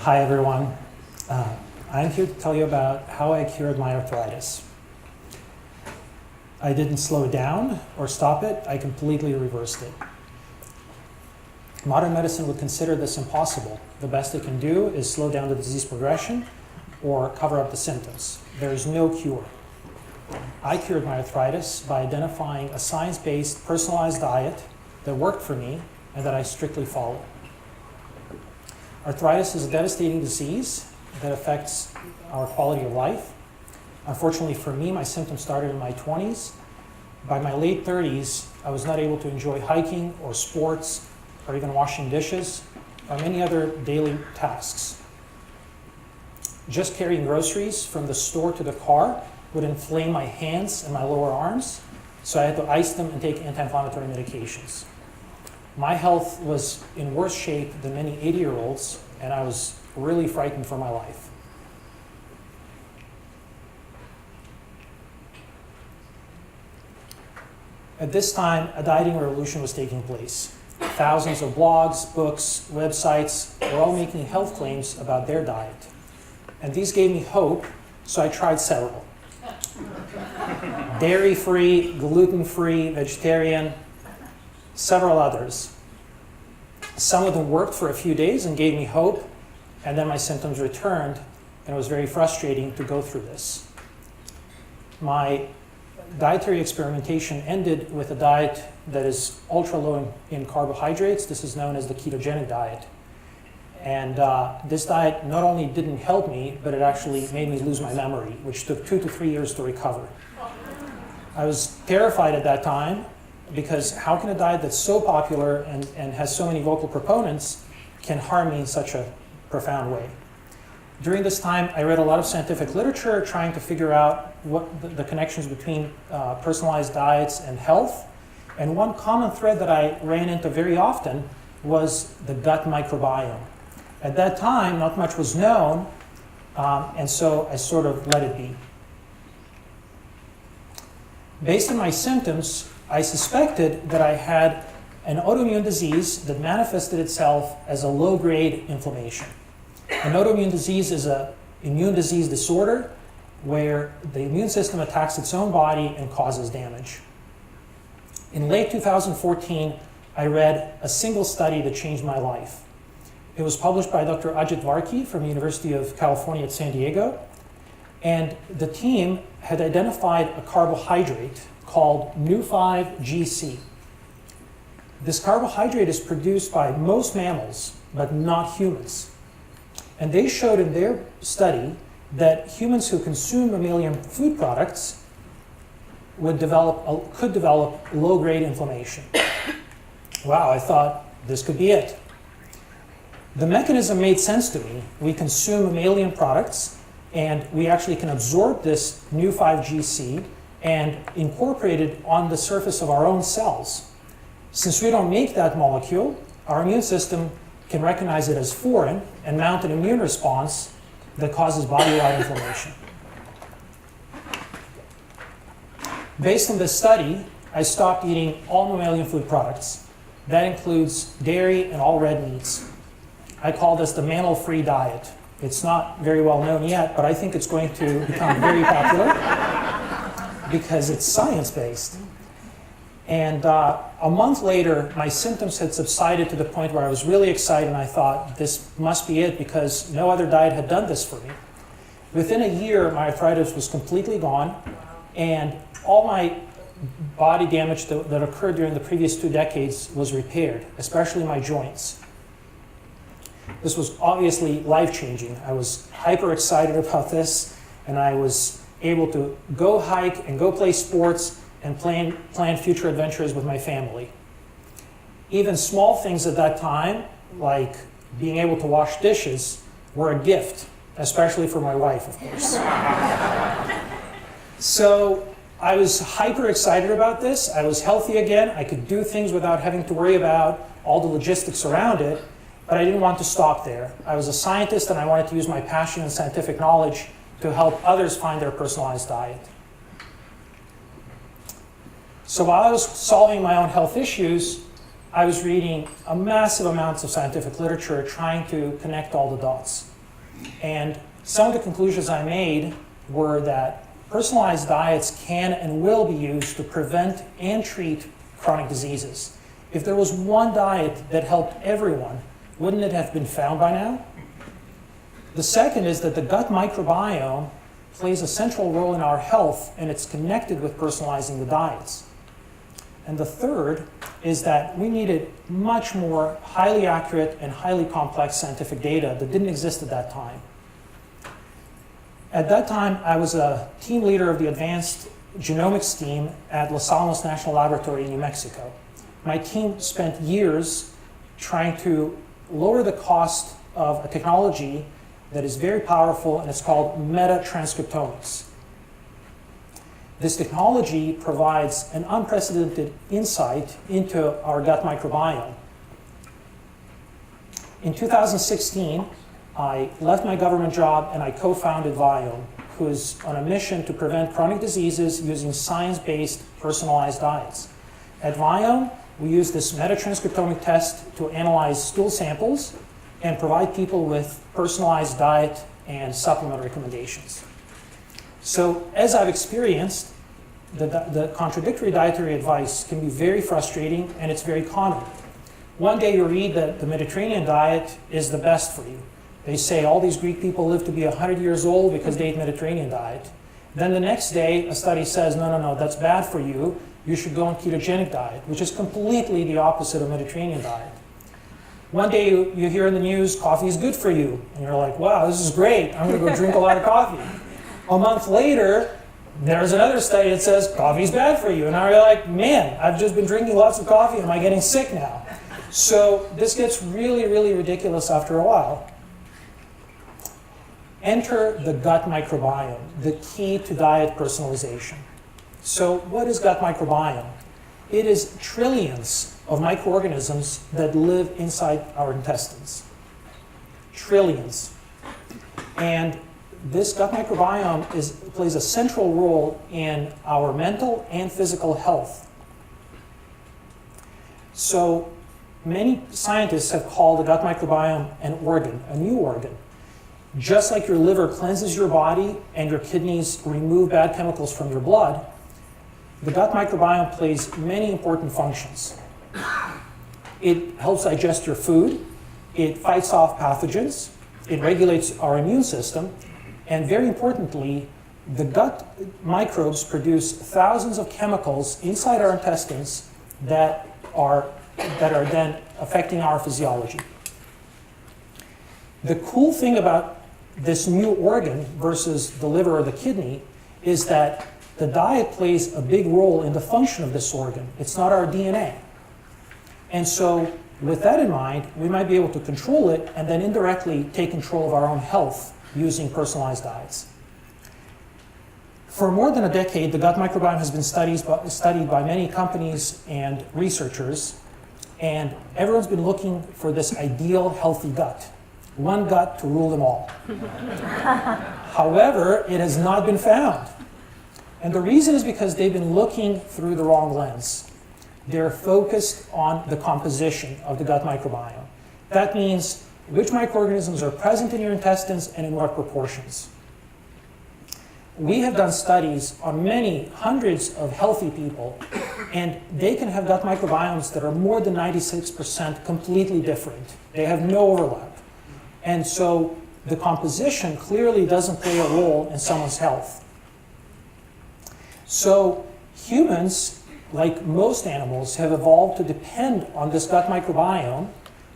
Hi everyone. I'm here to tell you about how I cured my arthritis. I didn't slow down or stop it, I completely reversed it. Modern medicine would consider this impossible. The best it can do is slow down the disease progression or cover up the symptoms. There is no cure. I cured my arthritis by identifying a science-based, personalized diet that worked for me and that I strictly followed. Arthritis is a devastating disease that affects our quality of life. Unfortunately for me, my symptoms started in my 20s. By my late 30s, I was not able to enjoy hiking or sports or even washing dishes or many other daily tasks. Just carrying groceries from the store to the car would inflame my hands and my lower arms, so I had to ice them and take anti-inflammatory medications. My health was in worse shape than many 80-year-olds, and I was really frightened for my life. At this time, a dieting revolution was taking place. Thousands of blogs, books, websites were all making health claims about their diet. And these gave me hope, so I tried several. Dairy-free, gluten-free, vegetarian, several others. Some of them worked for a few days and gave me hope, and then my symptoms returned, and it was very frustrating to go through this. My dietary experimentation ended with a diet that is ultra low in carbohydrates. This is known as the ketogenic diet. And this diet not only didn't help me, but it actually made me lose my memory, which took 2 to 3 years to recover. I was terrified at that time, because how can a diet that's so popular and has so many vocal proponents can harm me in such a profound way? During this time, I read a lot of scientific literature trying to figure out what the connections between personalized diets and health. And one common thread that I ran into very often was the gut microbiome. At that time, not much was known, and so I sort of let it be. Based on my symptoms, I suspected that I had an autoimmune disease that manifested itself as a low-grade inflammation. An autoimmune disease is an immune disease disorder where the immune system attacks its own body and causes damage. In late 2014, I read a single study that changed my life. It was published by Dr. Ajit Varki from the University of California at San Diego, and the team had identified a carbohydrate called Nu5GC. This carbohydrate is produced by most mammals, but not humans. And they showed in their study that humans who consume mammalian food products could develop low-grade inflammation. Wow, I thought this could be it. The mechanism made sense to me. We consume mammalian products, and we actually can absorb this Nu5GC and incorporate it on the surface of our own cells. Since we don't make that molecule, our immune system can recognize it as foreign and mount an immune response that causes body-wide inflammation. Based on this study, I stopped eating all mammalian food products. That includes dairy and all red meats. I call this the mammal-free diet. It's not very well known yet, but I think it's going to become very popular because it's science-based. And a month later, my symptoms had subsided to the point where I was really excited, and I thought, this must be it, because no other diet had done this for me. Within a year, my arthritis was completely gone, and all my body damage that occurred during the previous 2 decades was repaired, especially my joints. This was obviously life-changing. I was hyper excited about this, and I was able to go hike and go play sports and plan future adventures with my family. Even small things at that time, like being able to wash dishes, were a gift, especially for my wife, of course. So I was hyper excited about this. I was healthy again. I could do things without having to worry about all the logistics around it, but I didn't want to stop there. I was a scientist, and I wanted to use my passion and scientific knowledge to help others find their personalized diet. So while I was solving my own health issues, I was reading a massive amounts of scientific literature trying to connect all the dots. And some of the conclusions I made were that personalized diets can and will be used to prevent and treat chronic diseases. If there was one diet that helped everyone, wouldn't it have been found by now? The second is that the gut microbiome plays a central role in our health, and it's connected with personalizing the diets. And the third is that we needed much more highly accurate and highly complex scientific data that didn't exist at that time. At that time, I was a team leader of the advanced genomics team at Los Alamos National Laboratory in New Mexico. My team spent years trying to lower the cost of a technology that is very powerful, and it's called metatranscriptomics. This technology provides an unprecedented insight into our gut microbiome. In 2016, I left my government job and I co-founded Viome, who is on a mission to prevent chronic diseases using science-based personalized diets. At Viome, we use this metatranscriptomic test to analyze stool samples and provide people with personalized diet and supplement recommendations. So as I've experienced, the contradictory dietary advice can be very frustrating, and it's very common. One day you read that the Mediterranean diet is the best for you. They say all these Greek people live to be 100 years old because they ate Mediterranean diet. Then the next day, a study says, no, that's bad for you. You should go on ketogenic diet, which is completely the opposite of Mediterranean diet. One day you hear in the news, coffee is good for you. And you're like, wow, this is great. I'm going to go drink a lot of coffee. A month later, there's another study that says coffee is bad for you. And now you're like, man, I've just been drinking lots of coffee. Am I getting sick now? So this gets really, really ridiculous after a while. Enter the gut microbiome, the key to diet personalization. So what is gut microbiome? It is trillions of microorganisms that live inside our intestines. Trillions. And this gut microbiome plays a central role in our mental and physical health. So many scientists have called the gut microbiome an organ, a new organ. Just like your liver cleanses your body and your kidneys remove bad chemicals from your blood, the gut microbiome plays many important functions. It helps digest your food, it fights off pathogens, it regulates our immune system, and very importantly, the gut microbes produce thousands of chemicals inside our intestines that are then affecting our physiology. The cool thing about this new organ versus the liver or the kidney is that the diet plays a big role in the function of this organ. It's not our DNA. And so with that in mind, we might be able to control it and then indirectly take control of our own health using personalized diets. For more than a decade, the gut microbiome has been studied by many companies and researchers, and everyone's been looking for this ideal healthy gut. One gut to rule them all. However, it has not been found. And the reason is because they've been looking through the wrong lens. They're focused on the composition of the gut microbiome. That means which microorganisms are present in your intestines and in what proportions. We have done studies on many hundreds of healthy people, and they can have gut microbiomes that are more than 96% completely different. They have no overlap. And so the composition clearly doesn't play a role in someone's health. So humans, like most animals, have evolved to depend on this gut microbiome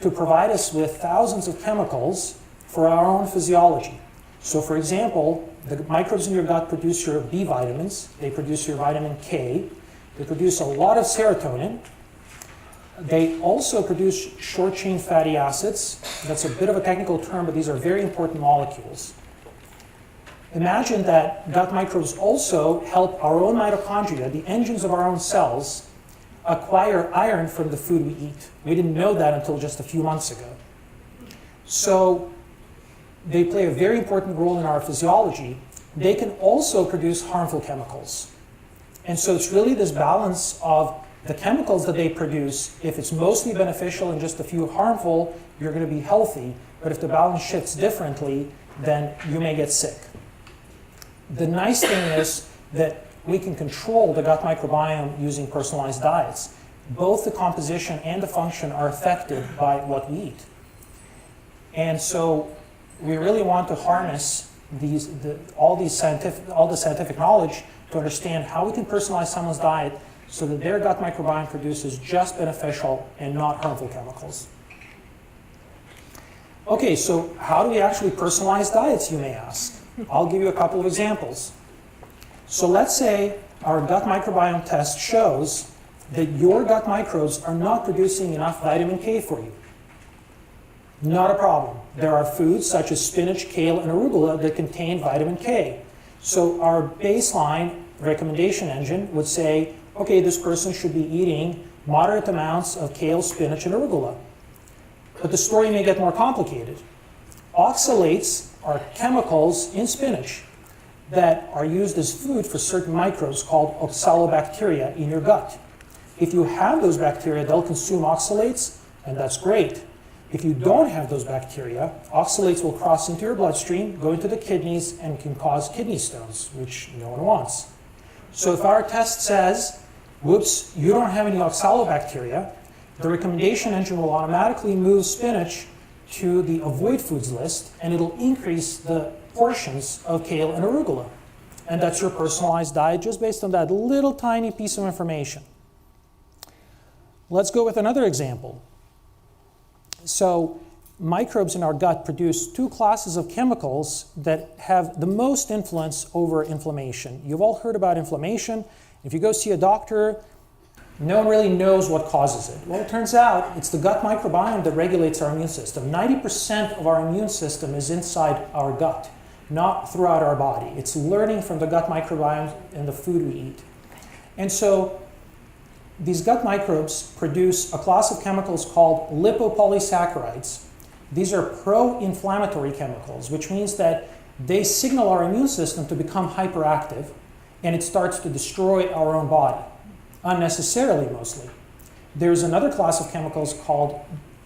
to provide us with thousands of chemicals for our own physiology. So for example, the microbes in your gut produce your B vitamins, they produce your vitamin K, they produce a lot of serotonin, they also produce short-chain fatty acids. That's a bit of a technical term, but these are very important molecules. Imagine that gut microbes also help our own mitochondria, the engines of our own cells, acquire iron from the food we eat. We didn't know that until just a few months ago. So they play a very important role in our physiology. They can also produce harmful chemicals. And so it's really this balance of the chemicals that they produce. If it's mostly beneficial and just a few harmful, you're going to be healthy. But if the balance shifts differently, then you may get sick. The nice thing is that we can control the gut microbiome using personalized diets. Both the composition and the function are affected by what we eat. And so we really want to harness all the scientific knowledge to understand how we can personalize someone's diet so that their gut microbiome produces just beneficial and not harmful chemicals. Okay, so how do we actually personalize diets, you may ask? I'll give you a couple of examples. So let's say our gut microbiome test shows that your gut microbes are not producing enough vitamin K for you. Not a problem. There are foods such as spinach, kale, and arugula that contain vitamin K. So our baseline recommendation engine would say, okay, this person should be eating moderate amounts of kale, spinach, and arugula. But the story may get more complicated. Oxalates are chemicals in spinach that are used as food for certain microbes called oxalobacteria in your gut. If you have those bacteria, they'll consume oxalates, and that's great. If you don't have those bacteria, oxalates will cross into your bloodstream, go into the kidneys, and can cause kidney stones, which no one wants. So if our test says, whoops, you don't have any oxalobacteria, the recommendation engine will automatically move spinach to the avoid foods list, and it'll increase the portions of kale and arugula. And that's your personalized diet just based on that little tiny piece of information. Let's go with another example. So microbes in our gut produce two classes of chemicals that have the most influence over inflammation. You've all heard about inflammation. If you go see a doctor, no one really knows what causes it. Well, it turns out it's the gut microbiome that regulates our immune system. 90% of our immune system is inside our gut, not throughout our body. It's learning from the gut microbiome and the food we eat. And so these gut microbes produce a class of chemicals called lipopolysaccharides. These are pro-inflammatory chemicals, which means that they signal our immune system to become hyperactive, and it starts to destroy our own body, unnecessarily mostly. There's another class of chemicals called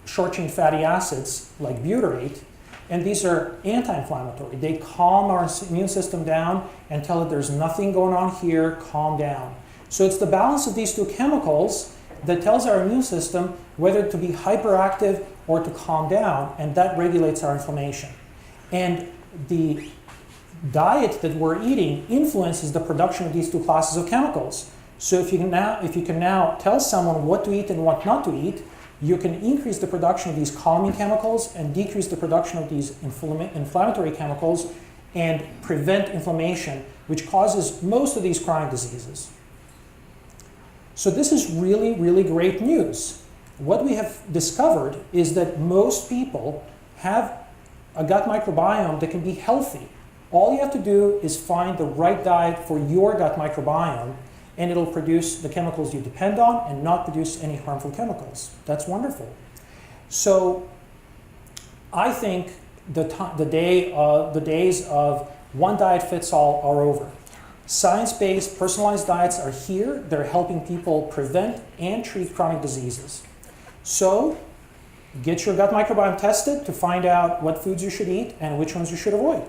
short-chain fatty acids, like butyrate, and these are anti-inflammatory. They calm our immune system down and tell it there's nothing going on here, calm down. So it's the balance of these two chemicals that tells our immune system whether to be hyperactive or to calm down, and that regulates our inflammation. And the diet that we're eating influences the production of these two classes of chemicals. So if you can now tell someone what to eat and what not to eat, you can increase the production of these calming chemicals and decrease the production of these inflammatory chemicals and prevent inflammation, which causes most of these chronic diseases. So this is really, really great news. What we have discovered is that most people have a gut microbiome that can be healthy. All you have to do is find the right diet for your gut microbiome, and it'll produce the chemicals you depend on and not produce any harmful chemicals. That's wonderful. So I think the days of one diet fits all are over. Science-based personalized diets are here. They're helping people prevent and treat chronic diseases. So get your gut microbiome tested to find out what foods you should eat and which ones you should avoid.